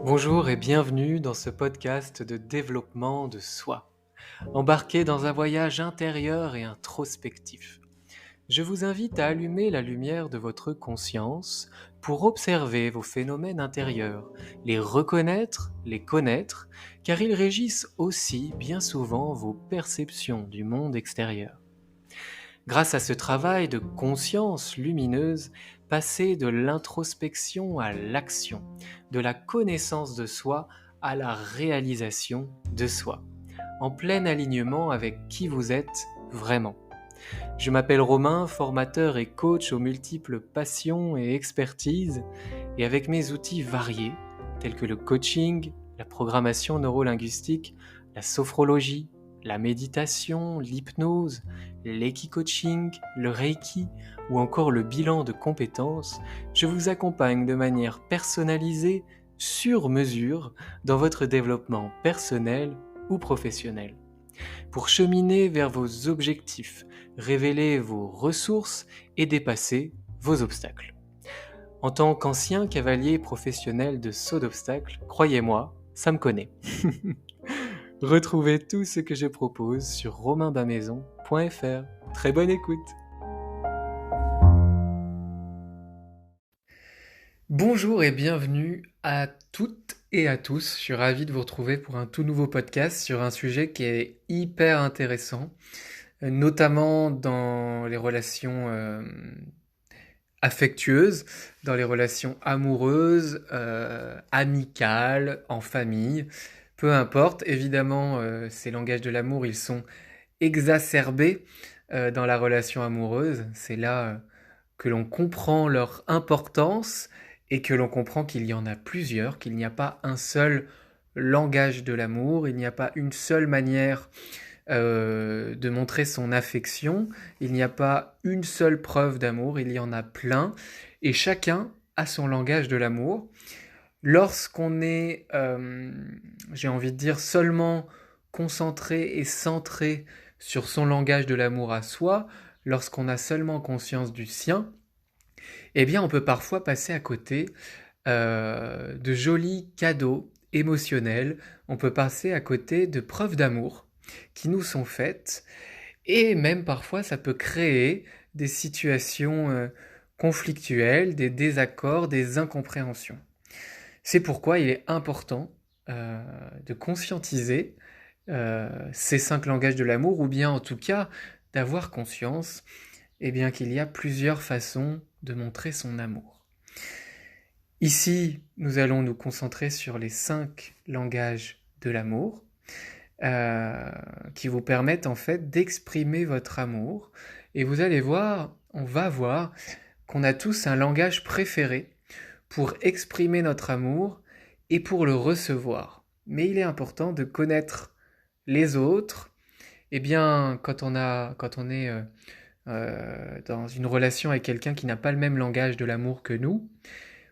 Bonjour et bienvenue dans ce podcast de développement de soi. Embarqué dans un voyage intérieur et introspectif. Je vous invite à allumer la lumière de votre conscience pour observer vos phénomènes intérieurs, les reconnaître, les connaître, car ils régissent aussi bien souvent vos perceptions du monde extérieur. Grâce à ce travail de conscience lumineuse, passer de l'introspection à l'action, de la connaissance de soi à la réalisation de soi, en plein alignement avec qui vous êtes vraiment. Je m'appelle Romain, formateur et coach aux multiples passions et expertises, et avec mes outils variés, tels que le coaching, la programmation neurolinguistique, la sophrologie, la méditation, l'hypnose, l'equi-coaching, le reiki ou encore le bilan de compétences, je vous accompagne de manière personnalisée, sur mesure, dans votre développement personnel ou professionnel. Pour cheminer vers vos objectifs, révéler vos ressources et dépasser vos obstacles. En tant qu'ancien cavalier professionnel de saut d'obstacles, croyez-moi, ça me connaît. Retrouvez tout ce que je propose sur romainbamaison.fr. Très bonne écoute. Bonjour et bienvenue à toutes et à tous. Je suis ravi de vous retrouver pour un tout nouveau podcast sur un sujet qui est hyper intéressant, notamment dans les relations affectueuses, dans les relations amoureuses, amicales, en famille, peu importe. Évidemment, ces langages de l'amour, ils sont exacerbés dans la relation amoureuse. C'est là que l'on comprend leur importance et que l'on comprend qu'il y en a plusieurs, qu'il n'y a pas un seul langage de l'amour, il n'y a pas une seule manière de montrer son affection, il n'y a pas une seule preuve d'amour, il y en a plein, et chacun a son langage de l'amour. Lorsqu'on est, j'ai envie de dire, seulement concentré et centré sur son langage de l'amour à soi, lorsqu'on a seulement conscience du sien, eh bien on peut parfois passer à côté de jolis cadeaux émotionnels, on peut passer à côté de preuves d'amour qui nous sont faites, et même parfois ça peut créer des situations conflictuelles, des désaccords, des incompréhensions. C'est pourquoi il est important de conscientiser ces 5 langages de l'amour, ou bien en tout cas d'avoir conscience bien, qu'il y a plusieurs façons de montrer son amour. Ici, nous allons nous concentrer sur les 5 langages de l'amour qui vous permettent en fait d'exprimer votre amour. Et vous allez voir, on va voir qu'on a tous un langage préféré pour exprimer notre amour et pour le recevoir. Mais il est important de connaître les autres. Eh bien, quand on est dans une relation avec quelqu'un qui n'a pas le même langage de l'amour que nous,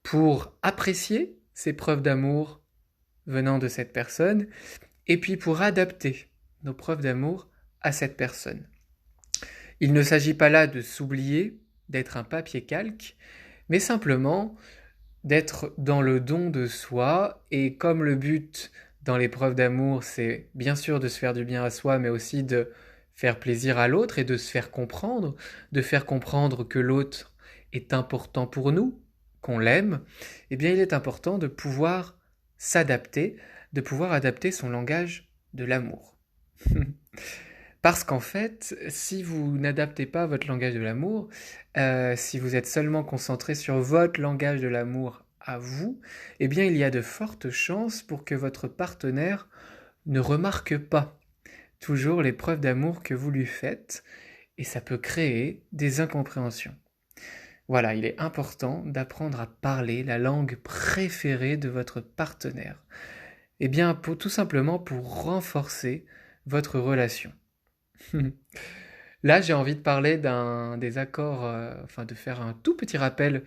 pour apprécier ces preuves d'amour venant de cette personne, et puis pour adapter nos preuves d'amour à cette personne. Il ne s'agit pas là de s'oublier, d'être un papier calque, mais simplement d'être dans le don de soi, et comme le but dans les preuves d'amour, c'est bien sûr de se faire du bien à soi, mais aussi de faire plaisir à l'autre et de se faire comprendre, de faire comprendre que l'autre est important pour nous, qu'on l'aime, eh bien il est important de pouvoir s'adapter, de pouvoir adapter son langage de l'amour. Parce qu'en fait, si vous n'adaptez pas votre langage de l'amour, si vous êtes seulement concentré sur votre langage de l'amour à vous, eh bien il y a de fortes chances pour que votre partenaire ne remarque pas toujours les preuves d'amour que vous lui faites, et ça peut créer des incompréhensions. Voilà, il est important d'apprendre à parler la langue préférée de votre partenaire. Eh bien, tout simplement pour renforcer votre relation. Là, j'ai envie de parler des accords, de faire un tout petit rappel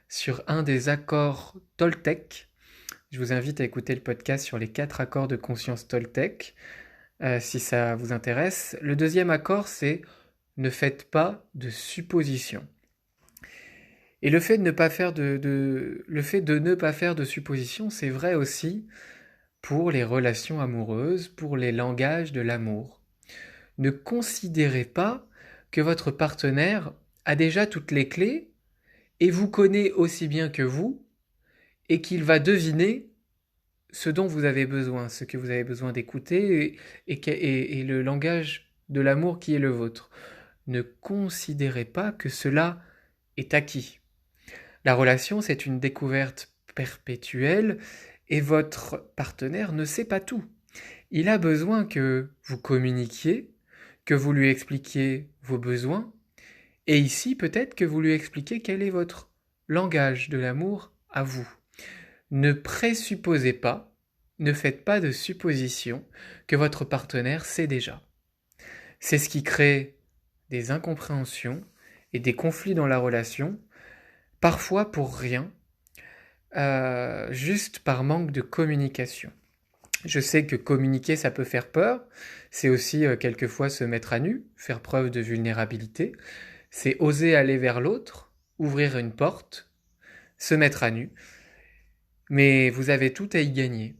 sur un des accords Toltec. Je vous invite à écouter le podcast sur les 4 accords de conscience Toltec, si ça vous intéresse. Le deuxième accord, c'est « Ne faites pas de suppositions ». Et le fait de ne pas faire le fait de ne pas faire de suppositions, c'est vrai aussi pour les relations amoureuses, pour les langages de l'amour. Ne considérez pas que votre partenaire a déjà toutes les clés et vous connaît aussi bien que vous et qu'il va deviner ce dont vous avez besoin, ce que vous avez besoin d'écouter et le langage de l'amour qui est le vôtre. Ne considérez pas que cela est acquis. La relation, c'est une découverte perpétuelle et votre partenaire ne sait pas tout. Il a besoin que vous communiquiez, que vous lui expliquiez vos besoins, et ici peut-être que vous lui expliquez quel est votre langage de l'amour à vous. Ne présupposez pas, ne faites pas de suppositions que votre partenaire sait déjà. C'est ce qui crée des incompréhensions et des conflits dans la relation, parfois pour rien, juste par manque de communication. Je sais que communiquer, ça peut faire peur. C'est aussi quelquefois se mettre à nu, faire preuve de vulnérabilité. C'est oser aller vers l'autre, ouvrir une porte, se mettre à nu. Mais vous avez tout à y gagner.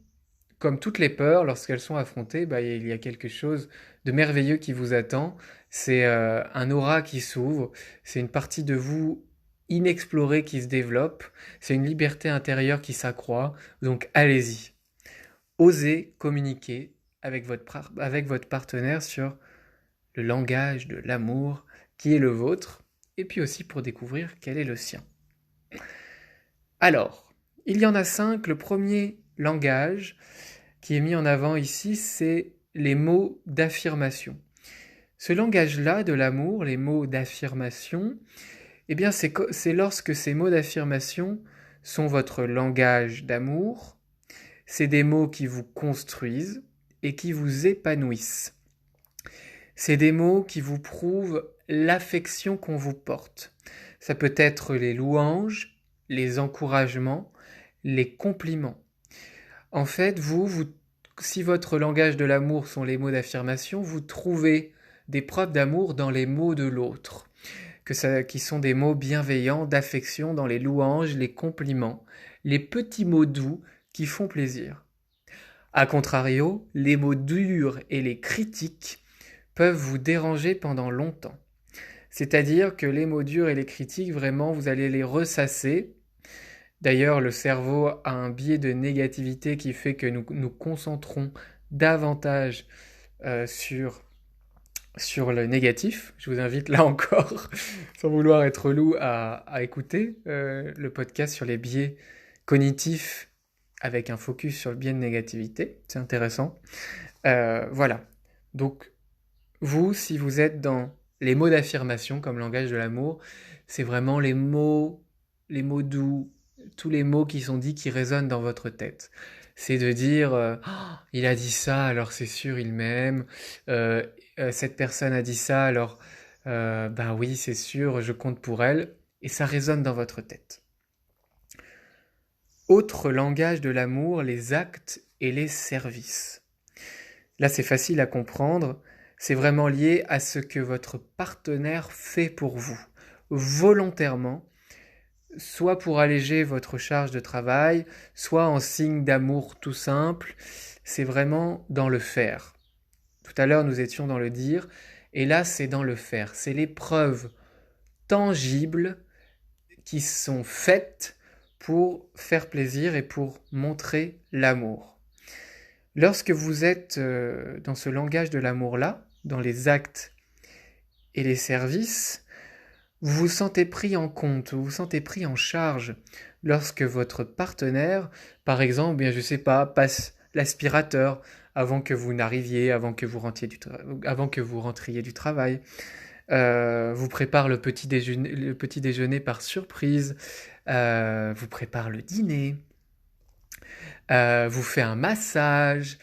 Comme toutes les peurs, lorsqu'elles sont affrontées, il y a quelque chose de merveilleux qui vous attend. C'est un aura qui s'ouvre, c'est une partie de vous inexplorée qui se développe, c'est une liberté intérieure qui s'accroît. Donc allez-y. Osez communiquer avec votre partenaire sur le langage de l'amour qui est le vôtre, et puis aussi pour découvrir quel est le sien. Alors, il y en a 5. Le premier langage qui est mis en avant ici, c'est les mots d'affirmation. Ce langage-là de l'amour, les mots d'affirmation, eh bien c'est lorsque ces mots d'affirmation sont votre langage d'amour, c'est des mots qui vous construisent et qui vous épanouissent. C'est des mots qui vous prouvent l'affection qu'on vous porte. Ça peut être les louanges, les encouragements, les compliments. En fait, si votre langage de l'amour sont les mots d'affirmation, vous trouvez des preuves d'amour dans les mots de l'autre, qui sont des mots bienveillants, d'affection, dans les louanges, les compliments, les petits mots doux qui font plaisir. A contrario, les mots durs et les critiques peuvent vous déranger pendant longtemps. C'est-à-dire que les mots durs et les critiques, vraiment, vous allez les ressasser. D'ailleurs, le cerveau a un biais de négativité qui fait que nous nous concentrons davantage sur le négatif. Je vous invite là encore, sans vouloir être relou, à écouter le podcast sur les biais cognitifs avec un focus sur le biais de négativité. C'est intéressant. Voilà. Donc, vous, si vous êtes dans les mots d'affirmation comme langage de l'amour, c'est vraiment les mots doux, tous les mots qui sont dits qui résonnent dans votre tête. C'est de dire oh, il a dit ça, alors c'est sûr il m'aime. Cette personne a dit ça, alors ben oui c'est sûr, je compte pour elle. Et ça résonne dans votre tête. Autre langage de l'amour, les actes et les services. Là c'est facile à comprendre. C'est vraiment lié à ce que votre partenaire fait pour vous, volontairement, soit pour alléger votre charge de travail, soit en signe d'amour tout simple. C'est vraiment dans le faire. Tout à l'heure, nous étions dans le dire, et là, c'est dans le faire. C'est les preuves tangibles qui sont faites pour faire plaisir et pour montrer l'amour. Lorsque vous êtes dans ce langage de l'amour-là, dans les actes et les services, vous vous sentez pris en compte, vous vous sentez pris en charge lorsque votre partenaire, par exemple, bien je sais pas, passe l'aspirateur avant que vous n'arriviez, avant que vous rentriez du travail, vous prépare le petit déjeuner par surprise, vous prépare le dîner, vous fait un massage,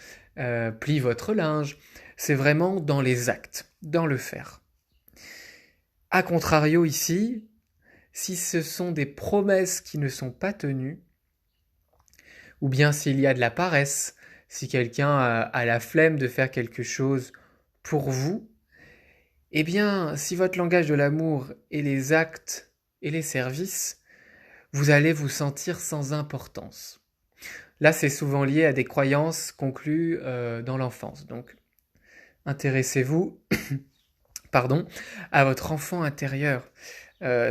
plie votre linge. C'est vraiment dans les actes, dans le faire. A contrario ici, si ce sont des promesses qui ne sont pas tenues, ou bien s'il y a de la paresse, si quelqu'un a la flemme de faire quelque chose pour vous, eh bien, si votre langage de l'amour est les actes et les services, vous allez vous sentir sans importance. Là, c'est souvent lié à des croyances conclues dans l'enfance. Donc, intéressez-vous, pardon, à votre enfant intérieur.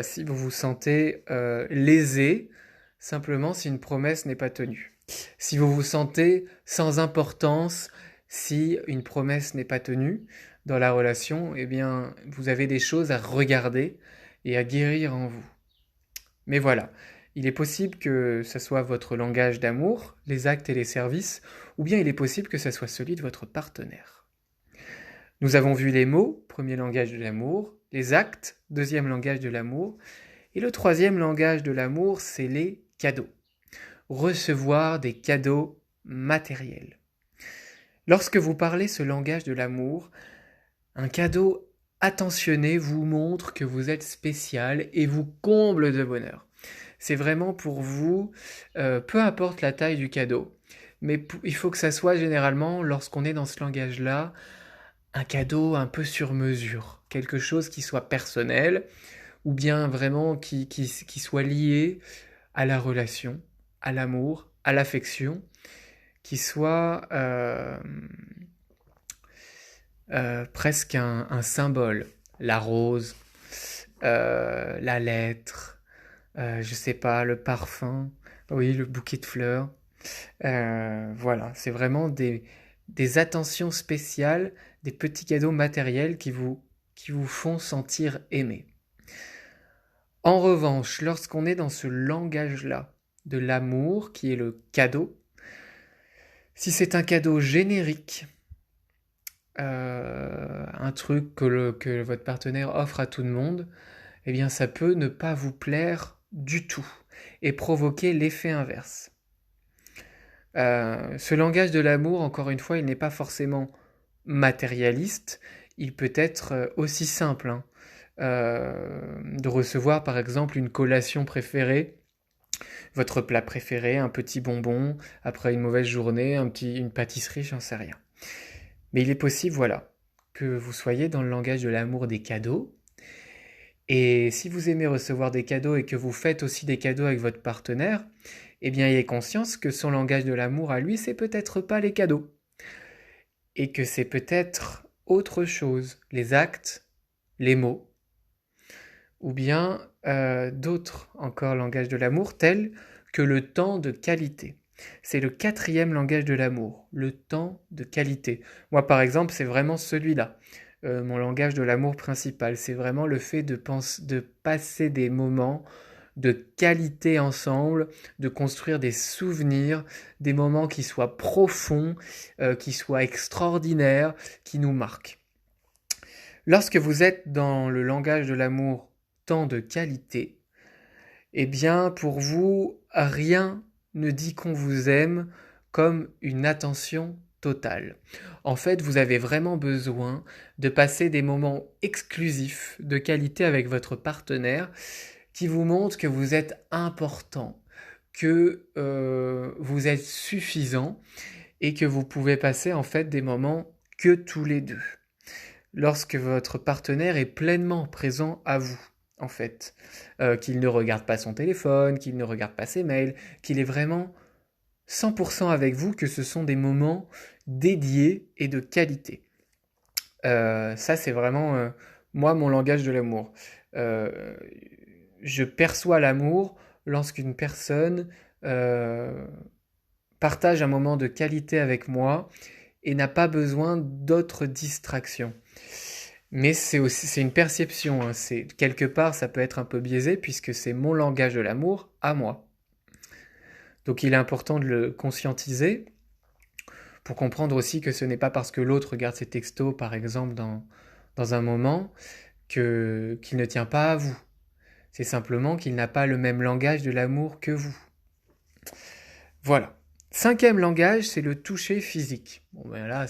Si vous vous sentez lésé, simplement si une promesse n'est pas tenue. Si vous vous sentez sans importance, si une promesse n'est pas tenue dans la relation, eh bien, vous avez des choses à regarder et à guérir en vous. Mais voilà, il est possible que ce soit votre langage d'amour, les actes et les services, ou bien il est possible que ce soit celui de votre partenaire. Nous avons vu les mots, premier langage de l'amour, les actes, deuxième langage de l'amour, et le troisième langage de l'amour, c'est les cadeaux. Recevoir des cadeaux matériels. Lorsque vous parlez ce langage de l'amour, un cadeau attentionné vous montre que vous êtes spécial et vous comble de bonheur. C'est vraiment pour vous, peu importe la taille du cadeau, mais il faut que ça soit généralement, lorsqu'on est dans ce langage-là, un cadeau un peu sur mesure, quelque chose qui soit personnel, ou bien vraiment qui soit lié à la relation, à l'amour, à l'affection, qui soit presque un symbole. La rose, la lettre, je sais pas, le parfum, oui, le bouquet de fleurs. Voilà, c'est vraiment des attentions spéciales, des petits cadeaux matériels qui vous font sentir aimé. En revanche, lorsqu'on est dans ce langage-là de l'amour, qui est le cadeau, si c'est un cadeau générique, un truc que votre partenaire offre à tout le monde, eh bien ça peut ne pas vous plaire du tout et provoquer l'effet inverse. Ce langage de l'amour, encore une fois, il n'est pas forcément matérialiste, il peut être aussi simple, hein. De recevoir par exemple une collation préférée, votre plat préféré, un petit bonbon, après une mauvaise journée, une pâtisserie, j'en sais rien. Mais il est possible, voilà, que vous soyez dans le langage de l'amour des cadeaux. Et si vous aimez recevoir des cadeaux et que vous faites aussi des cadeaux avec votre partenaire, eh bien ayez conscience que son langage de l'amour à lui, c'est peut-être pas les cadeaux. Et que c'est peut-être autre chose, les actes, les mots, ou bien d'autres encore langages de l'amour, tels que le temps de qualité. C'est le quatrième langage de l'amour, le temps de qualité. Moi, par exemple, c'est vraiment celui-là. Mon langage de l'amour principal, c'est vraiment le fait de passer des moments de qualité ensemble, de construire des souvenirs, des moments qui soient profonds, qui soient extraordinaires, qui nous marquent. Lorsque vous êtes dans le langage de l'amour temps de qualité, eh bien pour vous, rien ne dit qu'on vous aime comme une attention totale. En fait, vous avez vraiment besoin de passer des moments exclusifs de qualité avec votre partenaire qui vous montrent que vous êtes important, que vous êtes suffisant et que vous pouvez passer en fait des moments que tous les deux. Lorsque votre partenaire est pleinement présent à vous, en fait, qu'il ne regarde pas son téléphone, qu'il ne regarde pas ses mails, qu'il est vraiment 100% avec vous, que ce sont des moments dédiés et de qualité. Ça, c'est vraiment, moi, mon langage de l'amour. Je perçois l'amour lorsqu'une personne partage un moment de qualité avec moi et n'a pas besoin d'autres distractions. Mais c'est une perception, hein. Quelque part, ça peut être un peu biaisé puisque c'est mon langage de l'amour à moi. Donc il est important de le conscientiser pour comprendre aussi que ce n'est pas parce que l'autre regarde ses textos, par exemple, dans un moment, qu'il ne tient pas à vous. C'est simplement qu'il n'a pas le même langage de l'amour que vous. Voilà. Cinquième langage, c'est le toucher physique. Bon ben là,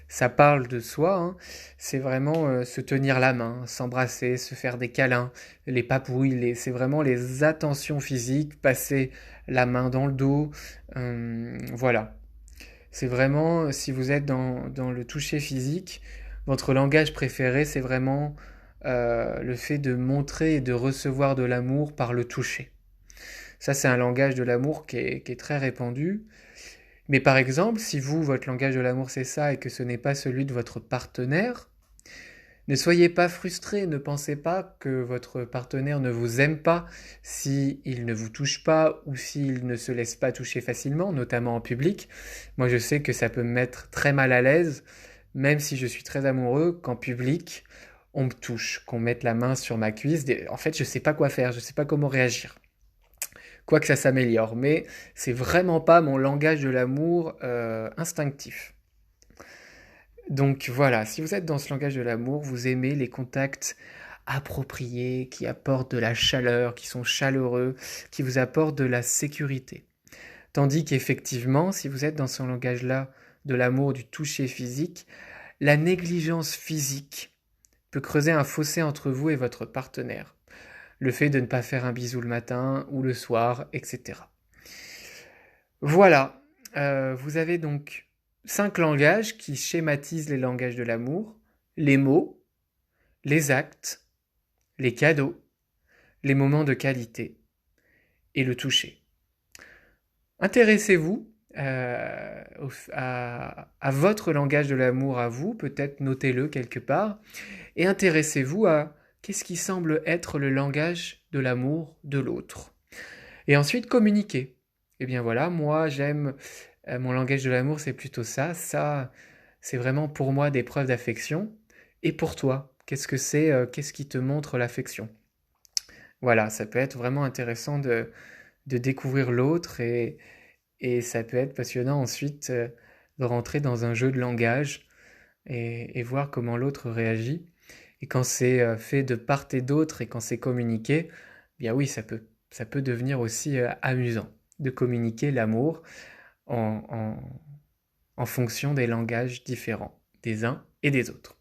ça parle de soi, hein. C'est vraiment se tenir la main, s'embrasser, se faire des câlins, les papouilles, c'est vraiment les attentions physiques, passer la main dans le dos, voilà. C'est vraiment, si vous êtes dans le toucher physique, votre langage préféré, c'est vraiment le fait de montrer et de recevoir de l'amour par le toucher. Ça, c'est un langage de l'amour qui est très répandu. Mais par exemple, si vous, votre langage de l'amour, c'est ça et que ce n'est pas celui de votre partenaire, ne soyez pas frustrés, ne pensez pas que votre partenaire ne vous aime pas s'il ne vous touche pas ou s'il ne se laisse pas toucher facilement, notamment en public. Moi, je sais que ça peut me mettre très mal à l'aise, même si je suis très amoureux, qu'en public, on me touche, qu'on mette la main sur ma cuisse. En fait, je sais pas quoi faire, je sais pas comment réagir. Quoique ça s'améliore, mais c'est vraiment pas mon langage de l'amour instinctif. Donc voilà, si vous êtes dans ce langage de l'amour, vous aimez les contacts appropriés, qui apportent de la chaleur, qui sont chaleureux, qui vous apportent de la sécurité. Tandis qu'effectivement, si vous êtes dans ce langage-là de l'amour, du toucher physique, la négligence physique peut creuser un fossé entre vous et votre partenaire. Le fait de ne pas faire un bisou le matin ou le soir, etc. Voilà, vous avez donc 5 langages qui schématisent les langages de l'amour, les mots, les actes, les cadeaux, les moments de qualité et le toucher. Intéressez-vous à votre langage de l'amour à vous, peut-être notez-le quelque part, et intéressez-vous à qu'est-ce qui semble être le langage de l'amour de l'autre. Et ensuite, communiquez. Eh bien voilà, moi j'aime, mon langage de l'amour c'est plutôt ça, c'est vraiment pour moi des preuves d'affection. Et pour toi, qu'est-ce que c'est, qu'est-ce qui te montre l'affection? Voilà, ça peut être vraiment intéressant de découvrir l'autre et ça peut être passionnant ensuite de rentrer dans un jeu de langage et voir comment l'autre réagit. Et quand c'est fait de part et d'autre et quand c'est communiqué, bien oui, ça peut devenir aussi amusant de communiquer l'amour en, en, en fonction des langages différents des uns et des autres.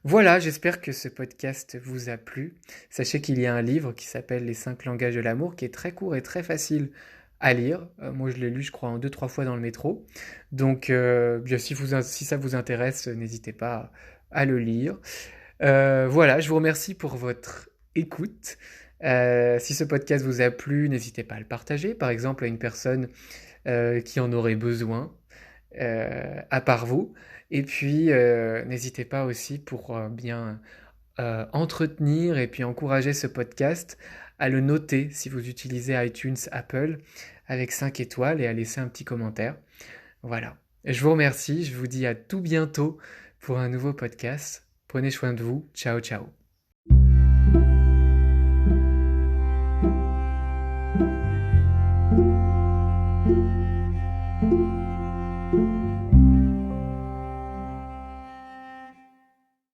Voilà, j'espère que ce podcast vous a plu. Sachez qu'il y a un livre qui s'appelle Les 5 langages de l'amour, qui est très court et très facile à lire. Moi, je l'ai lu, je crois, en 2-3 fois dans le métro. Donc, bien, si ça vous intéresse, n'hésitez pas à le lire. Voilà, je vous remercie pour votre écoute. Si ce podcast vous a plu, n'hésitez pas à le partager, par exemple, à une personne qui en aurait besoin, à part vous. Et puis, n'hésitez pas aussi pour bien entretenir et puis encourager ce podcast à le noter si vous utilisez iTunes, Apple, avec 5 étoiles et à laisser un petit commentaire. Voilà. Je vous remercie, je vous dis à tout bientôt pour un nouveau podcast. Prenez soin de vous. Ciao, ciao.